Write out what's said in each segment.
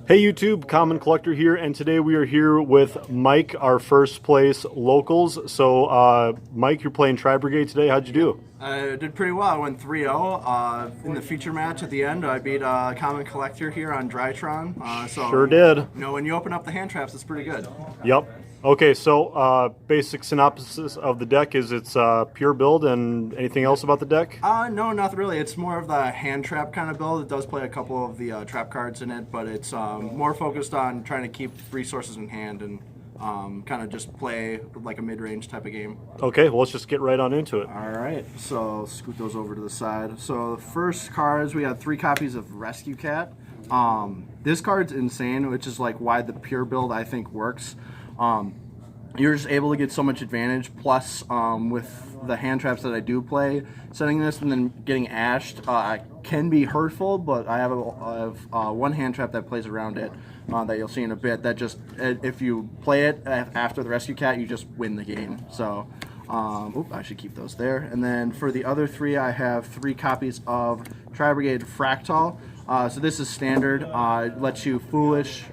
Hey YouTube, Common Collector here, and today we are here with Mike, our first place locals. So, Mike, you're playing Tri-Brigade today. How'd you do? I did pretty well. I went 3-0 in the feature match at the end. I beat Common Collector here on Drytron. Sure did. You know, when you open up the hand traps, it's pretty good. Yep. Okay, so basic synopsis of the deck is it's pure build, and anything else about the deck? No, not really. It's more of the hand trap kind of build. It does play a couple of the trap cards in it, but it's more focused on trying to keep resources in hand and kind of just play like a mid-range type of game. Okay, well, let's just get right on into it. All right, so scoot those over to the side. So the first cards, we have 3 copies of Rescue Cat. This card's insane, which is like why the pure build I think works. You're just able to get so much advantage. Plus, with the hand traps that I do play, setting this and then getting ashed can be hurtful. But I have one hand trap that plays around it that you'll see in a bit. That just if you play it after the Rescue Cat, you just win the game. So, I should keep those there. And then for the other 3, I have 3 copies of Tri-Brigade Fractal. So this is standard. It lets you foolish.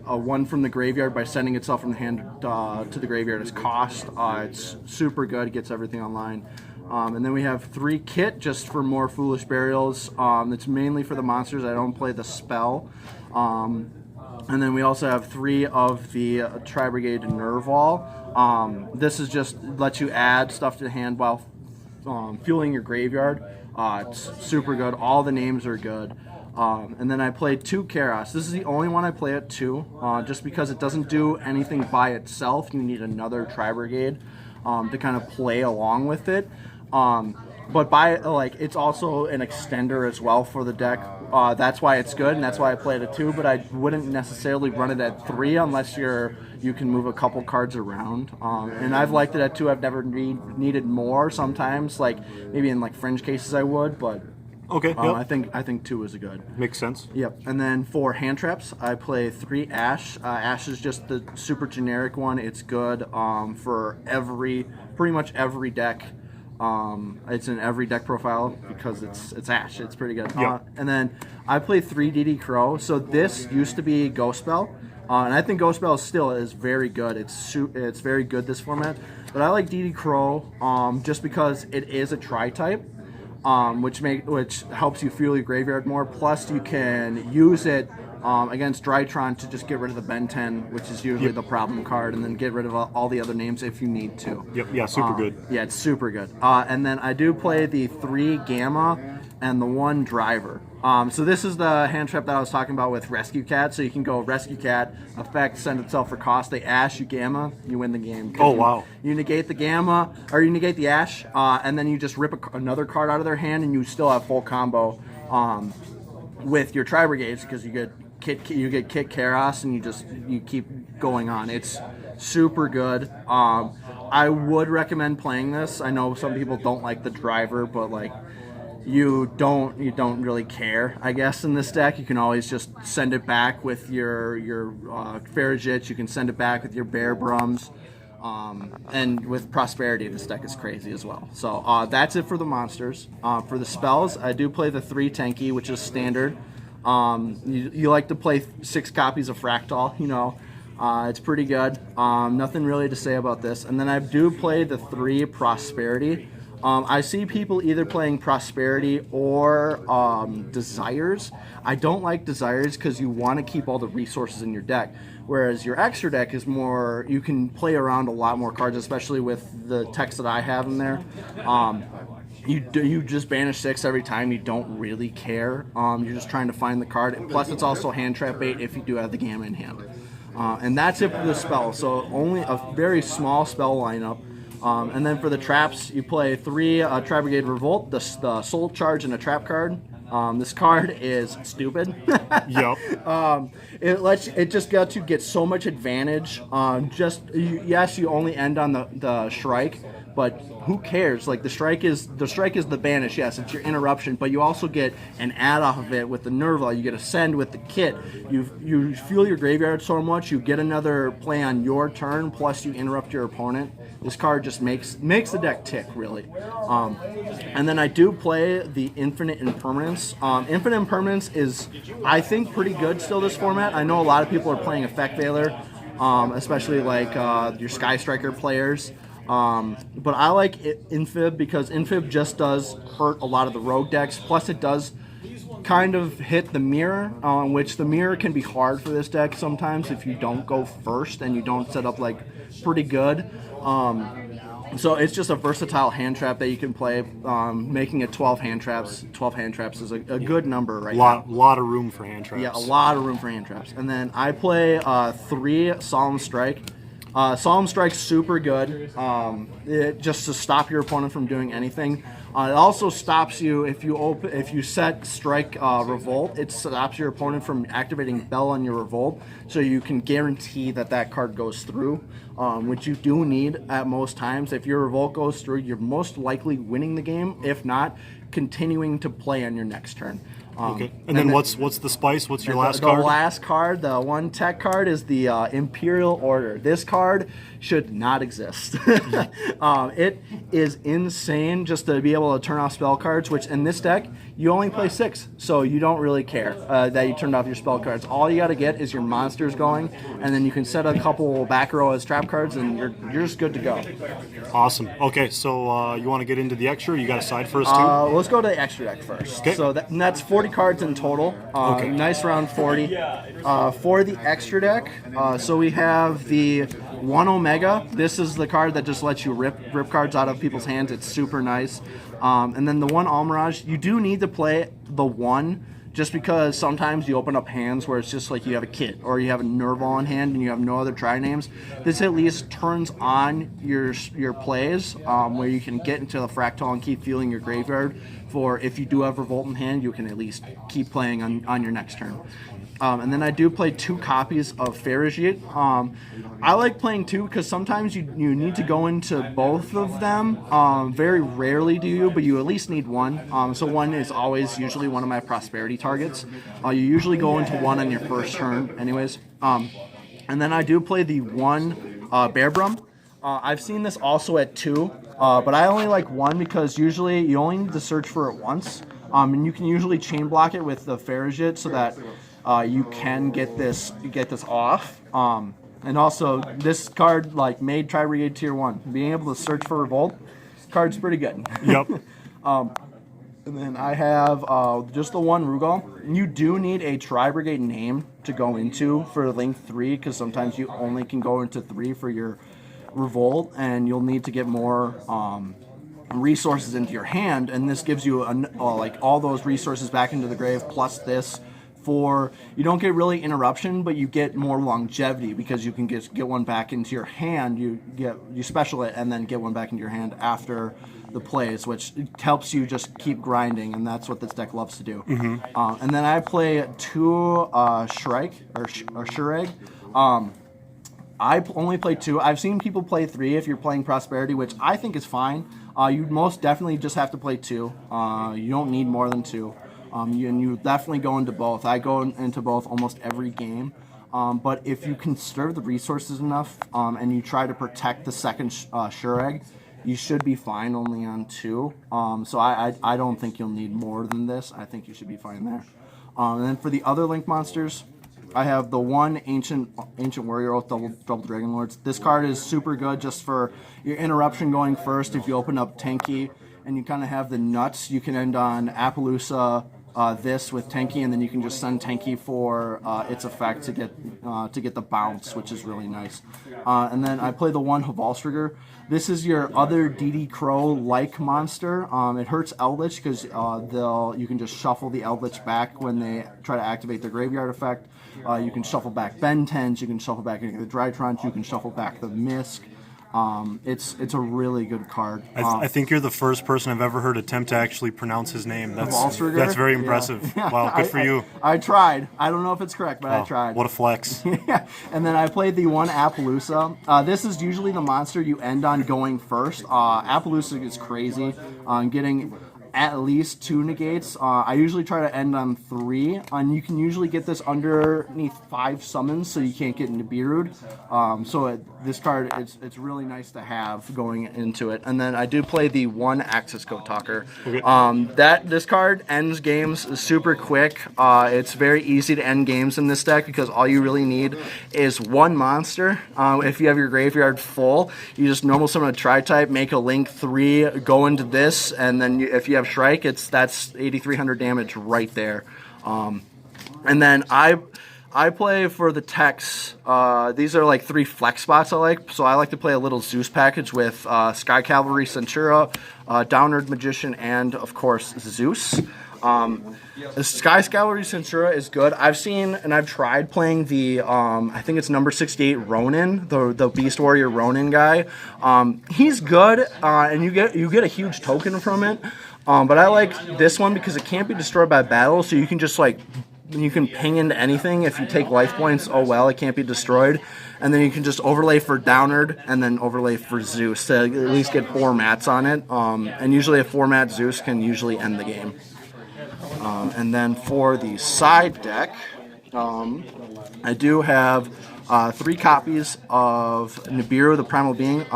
One from the graveyard by sending itself from the hand to the graveyard as cost. It's super good. It gets everything online. And then we have 3 kit just for more foolish burials. It's mainly for the monsters. I don't play the spell. And then we also have 3 of the Tri-Brigade Nerval. This is just lets you add stuff to the hand while fueling your graveyard. It's super good. All the names are good. And then I played 2 Karos. This is the only one I play at 2, just because it doesn't do anything by itself. You need another Tri-Brigade to kind of play along with it. But it's also an extender as well for the deck. That's why it's good, and that's why I play it at 2. But I wouldn't necessarily run it at 3 unless you can move a couple cards around. And I've liked it at 2. I've never needed more. Sometimes, like maybe in like fringe cases, I would, but. Okay. Yep. I think 2 is good. Makes sense. Yep. And then for hand traps, I play 3 Ash. Ash is just the super generic one. It's good for pretty much every deck. It's in every deck profile because it's Ash. It's pretty good. Yep. And then I play 3 DD Crow. So this used to be Ghost Spell. And I think Ghost Spell still is very good. It's very good this format. But I like DD Crow just because it is a tri-type. Which helps you fuel your graveyard more. Plus, you can use it against Drytron to just get rid of the Ben 10, which is usually the problem card, and then get rid of all the other names if you need to. Yep. Yeah. Super good. Yeah, it's super good. And then I do play the 3 Gamma and the 1 Driver. So this is the hand trap that I was talking about with Rescue Cat. So you can go Rescue Cat, effect, send itself for cost. They Ash, you Gamma, you win the game. Oh, wow. You negate the Gamma, or you negate the Ash, and then you just rip another card out of their hand, and you still have full combo with your Tri-Brigades because you get Kit Karos, and you keep going on. It's super good. I would recommend playing this. I know some people don't like the Driver, but like. You don't really care, I guess, in this deck. You can always just send it back with your Farragut. You can send it back with your Bear Brums. And with Prosperity, this deck is crazy as well. So that's it for the monsters. For the spells, I do play the 3 Tenki, which is standard. You like to play 6 copies of Fractal, you know. It's pretty good. Nothing really to say about this. And then I do play the 3 Prosperity. I see people either playing Prosperity or Desires. I don't like Desires because you want to keep all the resources in your deck, whereas your extra deck is more, you can play around a lot more cards, especially with the text that I have in there. You just banish 6 every time. You don't really care. You're just trying to find the card. Plus, it's also hand trap bait if you do have the Gamma in hand. And that's it for the spell. So only a very small spell lineup. And then for the traps, you play 3 Tri-Brigade Revolt, the Soul Charge, and a trap card. This card is stupid. Yep. It just lets you get so much advantage. Yes, you only end on the Shrike, but who cares? Like the strike is the banish. Yes, it's your interruption, but you also get an add off of it with the Nerval. You get a send with the kit. You fuel your graveyard so much, you get another play on your turn. Plus, you interrupt your opponent. This card just makes the deck tick, really. And then I do play the Infinite Impermanence. Infinite Impermanence is, I think, pretty good still this format. I know a lot of people are playing Effect Veiler, especially like your Sky Striker players. But I like Infib because Infib just does hurt a lot of the rogue decks. Plus it does kind of hit the mirror, which the mirror can be hard for this deck sometimes if you don't go first and you don't set up like pretty good. So it's just a versatile hand trap that you can play, making it 12 hand traps. 12 hand traps is a good number right now. Lot of room for hand traps. Yeah, a lot of room for hand traps. And then I play 3 Solemn Strike. Solemn Strike's super good, just to stop your opponent from doing anything. It also stops you if you set Strike Revolt. It stops your opponent from activating Bell on your Revolt, so you can guarantee that card goes through, which you do need at most times. If your Revolt goes through, you're most likely winning the game. If not, continuing to play on your next turn. Okay. And then what's the spice? What's your last card? The last card, the one tech card, is the Imperial Order. This card should not exist. It is insane just to be able to turn off spell cards, which in this deck, you only play 6, so you don't really care that you turned off your spell cards. All you got to get is your monsters going, and then you can set a couple back row as trap cards, and you're just good to go. Awesome. Okay, so you want to get into the extra? You got a side for us too? Let's go to the extra deck first. Okay. So that's 40 cards in total. Okay. Nice round 40. For the extra deck, so we have the 1 Omega. This is the card that just lets you rip cards out of people's hands. It's super nice. And then the 1 Almirage, you do need to play the 1 just because sometimes you open up hands where it's just like you have a Kit or you have a Nerval in hand and you have no other try names. This at least turns on your plays where you can get into the Fractal and keep fueling your graveyard for if you do have Revolt in hand, you can at least keep playing on your next turn. And then I do play 2 copies of Farragut. I like playing 2 because sometimes you need to go into both of them. Very rarely do you, but you at least need 1. So 1 is always usually one of my prosperity targets. You usually go into 1 on your first turn anyways. And then I do play the 1 Bearbrum. I've seen this also at 2, but I only like 1 because usually you only need to search for it once. And you can usually chain block it with the Farragut so that you can get this off. And also, this card made Tri-Brigade Tier 1. Being able to search for Revolt, card's pretty good. Yep. And then I have just the 1 Rugal. You do need a Tri-Brigade name to go into for Link 3, because sometimes you only can go into 3 for your Revolt, and you'll need to get more resources into your hand, and this gives you all those resources back into the grave, plus this. You don't get really interruption, but you get more longevity because you can get one back into your hand. You special it and then get one back into your hand after the plays, which helps you just keep grinding, and that's what this deck loves to do. Mm-hmm. And then I play 2 Shrike or Shureg. I only play 2. I've seen people play 3 if you're playing Prosperity, which I think is fine. You most definitely just have to play 2. You don't need more than 2. You definitely go into both. I go into both almost every game. But if you conserve the resources enough and you try to protect the second Shureg, you should be fine only on 2. So I don't think you'll need more than this. I think you should be fine there. And then for the other Link monsters, I have the 1 Ancient Warrior Oath double Dragon Lords. This card is super good just for your interruption going first. If you open up Tenki and you kind of have the nuts, you can end on Appaloosa this with Tenki, and then you can just send Tenki for its effect to get the bounce, which is really nice. And then I play the 1 Hvalstriger. This is your other DD Crow-like monster. It hurts Eldritch because you can just shuffle the Eldritch back when they try to activate their graveyard effect. You can shuffle back Bentens, you can shuffle back the Drytrunch, you can shuffle back the Misk. It's a really good card. I think you're the first person I've ever heard attempt to actually pronounce his name. That's very impressive. Yeah. Wow, good for you. I tried. I don't know if it's correct, but I tried. What a flex. Yeah. And then I played the 1 Appaloosa. This is usually the monster you end on going first. Appaloosa is crazy. Getting at least 2 negates. I usually try to end on 3, and you can usually get this underneath 5 summons, so you can't get Nibiru'd. This card, it's really nice to have going into it. And then I do play the 1 Axis Code Talker. Okay. This card ends games super quick. It's very easy to end games in this deck because all you really need is 1 monster. If you have your graveyard full, you just normal summon a Tri-type, make a Link 3, go into this, and then if you have Shrike, that's 8,300 damage right there. And then I play for the techs. These are like 3 flex spots I like. So I like to play a little Zeus package with Sky Cavalry, Centura, Downward Magician, and of course Zeus. The Sky Cavalry Centura is good. I've seen and I've tried playing the I think it's number 68 Ronin, the Beast Warrior Ronin guy. He's good, and you get a huge token from it. But I like this one because it can't be destroyed by battle, so you can just you can ping into anything. If you take life points, oh well, it can't be destroyed. And then you can just overlay for Downward and then overlay for Zeus to at least get 4 mats on it. And usually a 4-mat Zeus can usually end the game. And then for the side deck, I do have 3 copies of Nibiru, the Primal Being.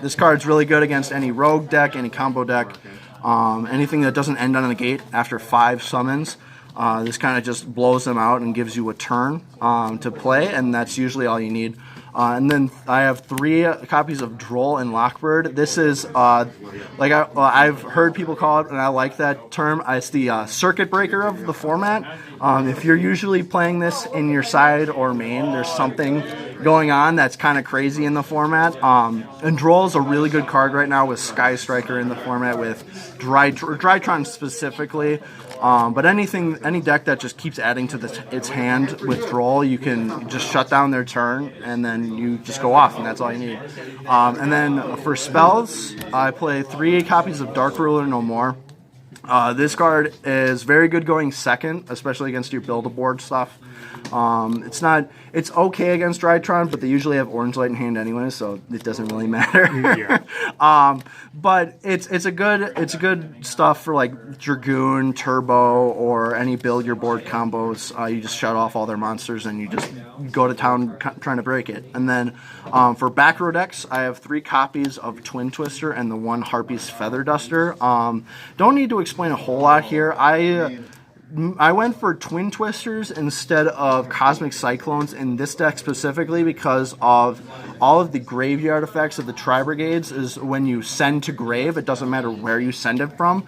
This card's really good against any rogue deck, any combo deck, anything that doesn't end on a negate after 5 summons. This kind of just blows them out and gives you a turn to play, and that's usually all you need. And then I have 3 copies of Droll and Lockbird. This is, I've heard people call it, and I like that term. It's the circuit breaker of the format. If you're usually playing this in your side or main, there's something going on that's kind of crazy in the format. And Droll is a really good card right now with Sky Striker in the format, with Drytron specifically. But any deck that just keeps adding to its hand with Droll, you can just shut down their turn, and then you just go off, and that's all you need. And then for spells, I play 3 copies of Dark Ruler No More. This card is very good going second, especially against your build-a-board stuff. It's okay against Drytron, but they usually have Orange Light in hand anyway, so it doesn't really matter. Yeah. But it's a good stuff for like Dragoon, Turbo, or any build your board combos. You just shut off all their monsters and you just go to town trying to break it. And then for back row decks, I have 3 copies of Twin Twister and the 1 Harpy's Feather Duster. Don't need to explain a whole lot here. I went for Twin Twisters instead of Cosmic Cyclones in this deck specifically because of all of the graveyard effects of the Tri-Brigades. Is when you send to grave, it doesn't matter where you send it from.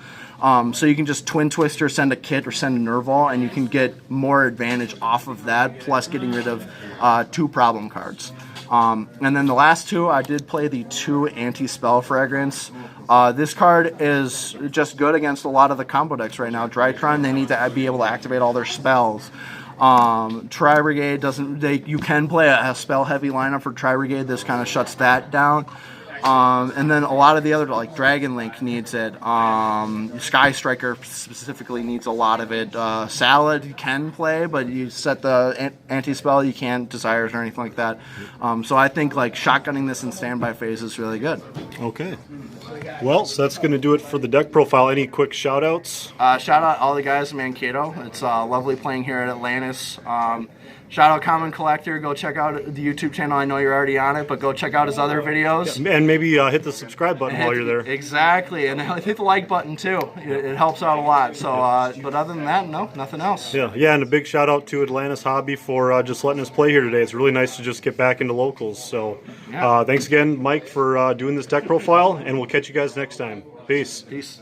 So you can just Twin Twister, send a Kit, or send a Nerval, and you can get more advantage off of that, plus getting rid of 2 problem cards. And then the last 2, I did play the 2 Anti-Spell Fragrance. This card is just good against a lot of the combo decks right now. Drytron, they need to be able to activate all their spells. Tri-Brigade you can play a spell-heavy lineup for Tri-Brigade. This kind of shuts that down. And then a lot of the other, like Dragon Link needs it. Sky Striker specifically needs a lot of it. Salad you can play, but you set the anti-spell, you can't Desires or anything like that. So I think like shotgunning this in standby phase is really good. Okay. Well, so that's going to do it for the deck profile. Any quick shout-outs? Shout out all the guys in Mankato. It's lovely playing here at Atlantis. Shout out Common Collector. Go check out the YouTube channel. I know you're already on it, but go check out his other videos. And maybe hit the subscribe button while you're there. Exactly. And hit the like button, too. It helps out a lot. So, but other than that, no, nothing else. Yeah, and a big shout out to Atlantis Hobby for just letting us play here today. It's really nice to just get back into locals. So thanks again, Mike, for doing this deck profile, and we'll catch you guys next time. Peace. Peace.